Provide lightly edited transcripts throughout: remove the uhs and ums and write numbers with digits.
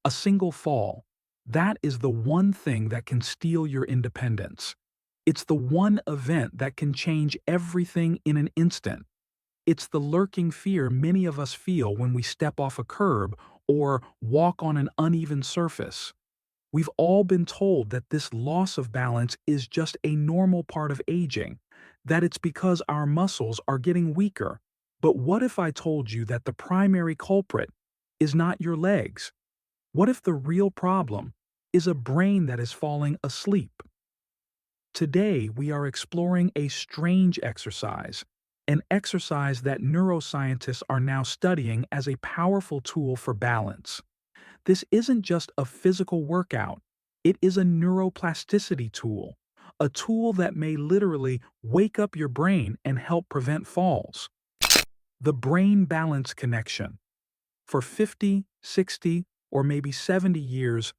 A single fall. That is the one thing that can steal your independence. It's the one event that can change everything in an instant. It's the lurking fear many of us feel when we step off a curb or walk on an uneven surface. We've all been told that this loss of balance is just a normal part of aging, that it's because our muscles are getting weaker. But what if I told you that the primary culprit is not your legs? What if the real problem is a brain that is falling asleep? Today, we are exploring a strange exercise, an exercise that neuroscientists are now studying as a powerful tool for balance. This isn't just a physical workout, it is a neuroplasticity tool, a tool that may literally wake up your brain and help prevent falls. The brain balance connection. For 50, 60, or maybe 70 years,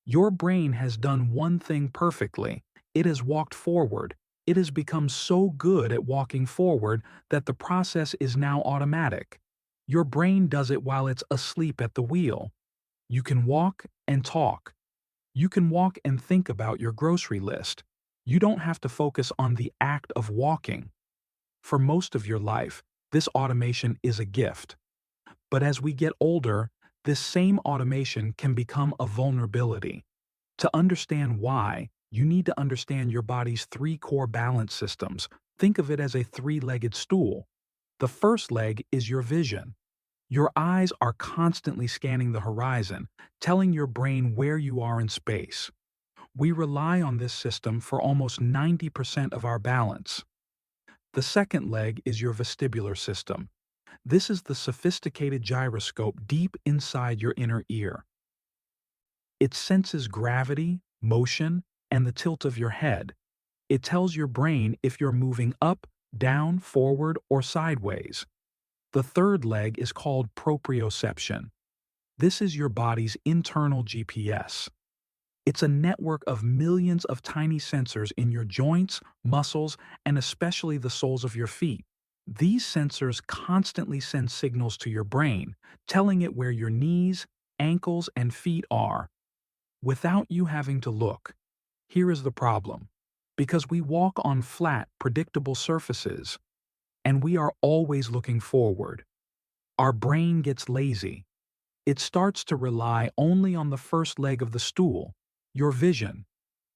your brain has done one thing perfectly. It has walked forward. It has become so good at walking forward that the process is now automatic. Your brain does it while it's asleep at the wheel. You can walk and talk. You can walk and think about your grocery list. You don't have to focus on the act of walking. For most of your life, this automation is a gift. But as we get older, this same automation can become a vulnerability. To understand why, you need to understand your body's three core balance systems. Think of it as a three-legged stool. The first leg is your vision. Your eyes are constantly scanning the horizon, telling your brain where you are in space. We rely on this system for almost 90% of our balance. The second leg is your vestibular system. This is the sophisticated gyroscope deep inside your inner ear. It senses gravity, motion, and the tilt of your head. It tells your brain if you're moving up, down, forward, or sideways. The third leg is called proprioception. This is your body's internal GPS. It's a network of millions of tiny sensors in your joints, muscles, and especially the soles of your feet. These sensors constantly send signals to your brain, telling it where your knees, ankles, and feet are, without you having to look. Here is the problem. Because we walk on flat, predictable surfaces, and we are always looking forward, our brain gets lazy. It starts to rely only on the first leg of the stool, your vision.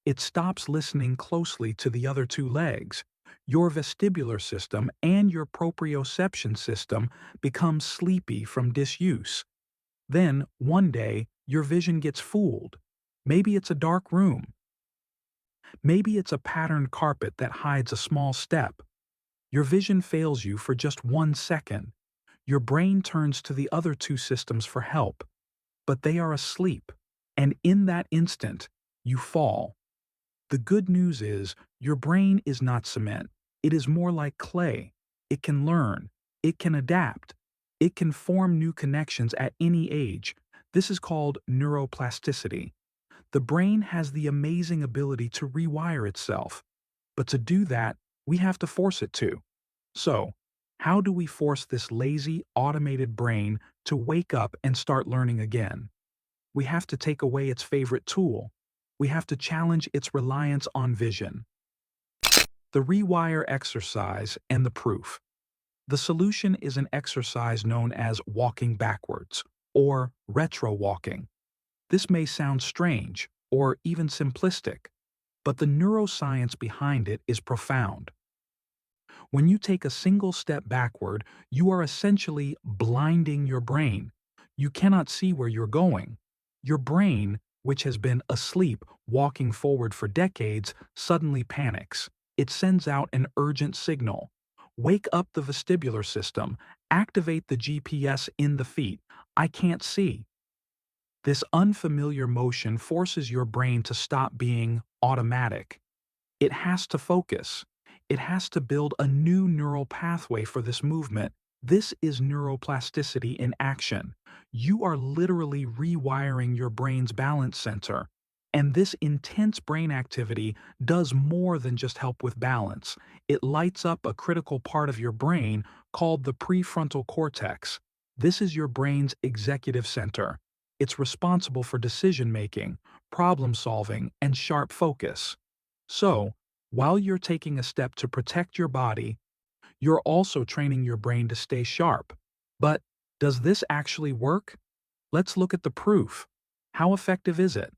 It stops listening closely to the other two legs. Your vestibular system and your proprioception system become sleepy from disuse. Then, one day, your vision gets fooled. Maybe it's a dark room. Maybe it's a patterned carpet that hides a small step. Your vision fails you for just 1 second. Your brain turns to the other two systems for help, but they are asleep, and in that instant, you fall. The good news is, your brain is not cement. It is more like clay. It can learn. It can adapt. It can form new connections at any age. This is called neuroplasticity. The brain has the amazing ability to rewire itself, but to do that, we have to force it to. So, how do we force this lazy, automated brain to wake up and start learning again? We have to take away its favorite tool. We have to challenge its reliance on vision. The Rewire exercise and the proof. The solution is an exercise known as walking backwards, or retro walking. This may sound strange, or even simplistic, but the neuroscience behind it is profound. When you take a single step backward, you are essentially blinding your brain. You cannot see where you're going. Your brain, which has been asleep walking forward for decades, suddenly panics. It sends out an urgent signal. Wake up the vestibular system. Activate the GPS in the feet. I can't see. This unfamiliar motion forces your brain to stop being automatic. It has to focus. It has to build a new neural pathway for this movement. This is neuroplasticity in action. You are literally rewiring your brain's balance center. And this intense brain activity does more than just help with balance. It lights up a critical part of your brain called the prefrontal cortex. This is your brain's executive center. It's responsible for decision-making, problem-solving, and sharp focus. So, while you're taking a step to protect your body, you're also training your brain to stay sharp. But does this actually work? Let's look at the proof. How effective is it?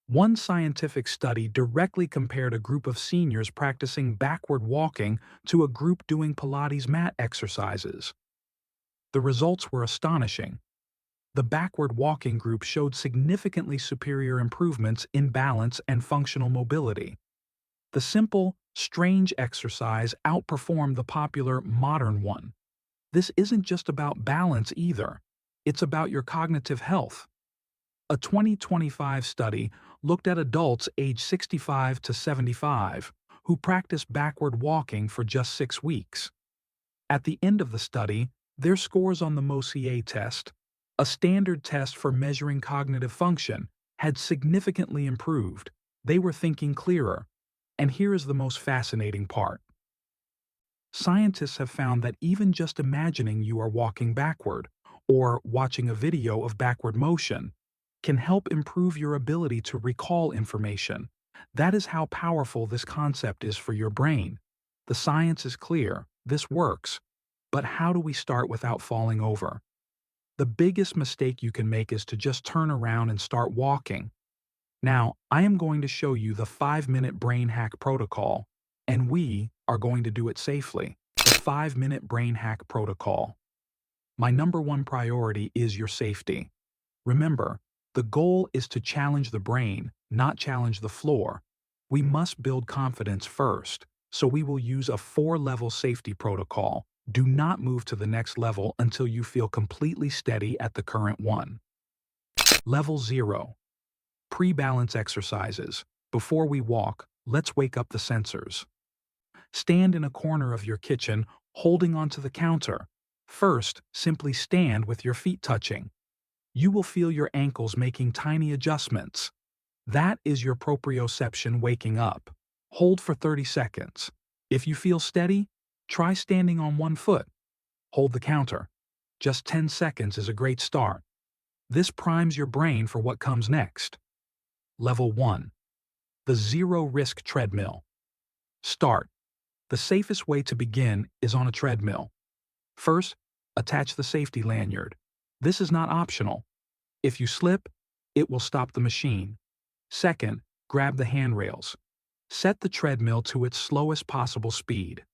One scientific study directly compared a group of seniors practicing backward walking to a group doing Pilates mat exercises. The results were astonishing. The backward walking group showed significantly superior improvements in balance and functional mobility. The simple, strange exercise outperformed the popular modern one. This isn't just about balance either. It's about your cognitive health. A 2025 study looked at adults aged 65 to 75 who practiced backward walking for just 6 weeks. At the end of the study, their scores on the MOCA test, a standard test for measuring cognitive function, had significantly improved. They were thinking clearer. And here is the most fascinating part. Scientists have found that even just imagining you are walking backward, or watching a video of backward motion, can help improve your ability to recall information. That is how powerful this concept is for your brain. The science is clear, this works. But how do we start without falling over? The biggest mistake you can make is to just turn around and start walking. Now, I am going to show you the 5-minute brain hack protocol, and we are going to do it safely. The 5-minute brain hack protocol. My number one priority is your safety. Remember, the goal is to challenge the brain, not challenge the floor. We must build confidence first, so we will use a 4-level safety protocol. Do not move to the next level until you feel completely steady at the current one. Level 0. Pre-balance exercises. Before we walk, let's wake up the sensors. Stand in a corner of your kitchen, holding onto the counter. First, simply stand with your feet touching. You will feel your ankles making tiny adjustments. That is your proprioception waking up. Hold for 30 seconds. If you feel steady, try standing on one foot. Hold the counter. Just 10 seconds is a great start. This primes your brain for what comes next. Level 1. The zero-risk treadmill. Start. The safest way to begin is on a treadmill. First, attach the safety lanyard. This is not optional. If you slip, it will stop the machine. Second, grab the handrails. Set the treadmill to its slowest possible speed.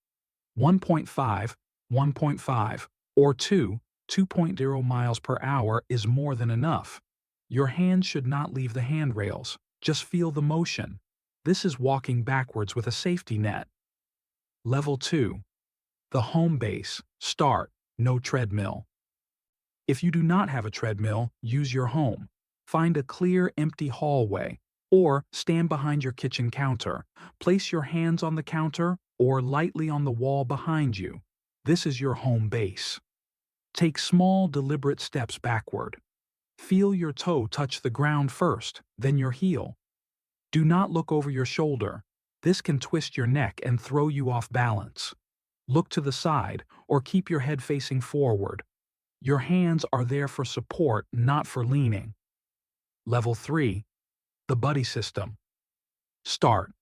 1.5, 1.5, or 2.0 miles per hour is more than enough. Your hands should not leave the handrails. Just feel the motion. This is walking backwards with a safety net. Level 2. The home base. Start. No treadmill. If you do not have a treadmill, use your home. Find a clear, empty hallway, or stand behind your kitchen counter. Place your hands on the counter or lightly on the wall behind you. This is your home base. Take small, deliberate steps backward. Feel your toe touch the ground first, then your heel. Do not look over your shoulder. This can twist your neck and throw you off balance. Look to the side or keep your head facing forward. Your hands are there for support, not for leaning. Level 3. The buddy system. Start.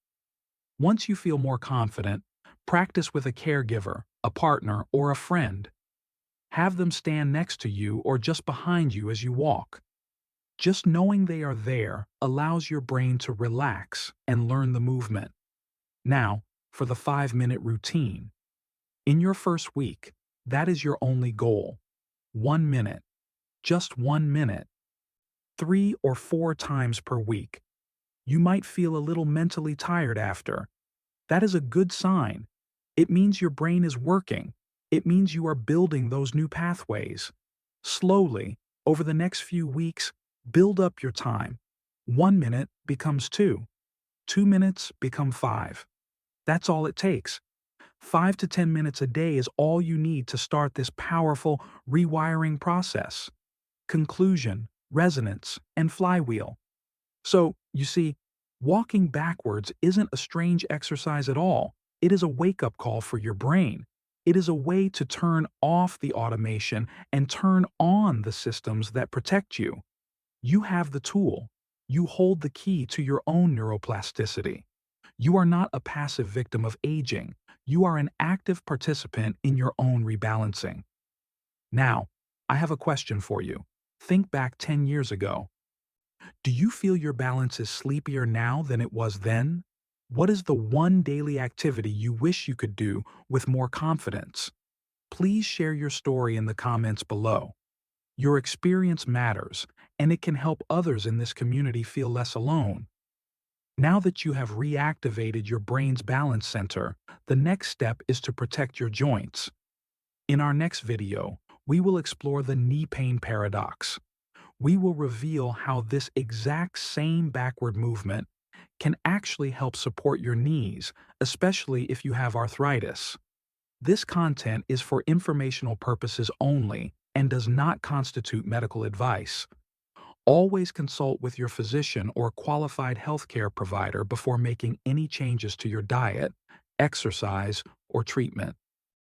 Once you feel more confident, practice with a caregiver, a partner, or a friend. Have them stand next to you or just behind you as you walk. Just knowing they are there allows your brain to relax and learn the movement. Now, for the 5-minute routine. In your first week, that is your only goal. 1 minute. Just 1 minute. 3 or 4 times per week. You might feel a little mentally tired after. That is a good sign. It means your brain is working. It means you are building those new pathways. Slowly, over the next few weeks, build up your time. 1 minute becomes 2. 2 minutes become 5. That's all it takes. 5 to 10 minutes a day is all you need to start this powerful rewiring process. Conclusion, resonance, and flywheel. So, you see, walking backwards isn't a strange exercise at all. It is a wake-up call for your brain. It is a way to turn off the automation and turn on the systems that protect you. You have the tool. You hold the key to your own neuroplasticity. You are not a passive victim of aging. You are an active participant in your own rebalancing. Now, I have a question for you. Think back 10 years ago. Do you feel your balance is sleepier now than it was then? What is the one daily activity you wish you could do with more confidence? Please share your story in the comments below. Your experience matters, and it can help others in this community feel less alone. Now that you have reactivated your brain's balance center, the next step is to protect your joints. In our next video, we will explore the knee pain paradox. We will reveal how this exact same backward movement can actually help support your knees, especially if you have arthritis. This content is for informational purposes only and does not constitute medical advice. Always consult with your physician or qualified healthcare provider before making any changes to your diet, exercise, or treatment.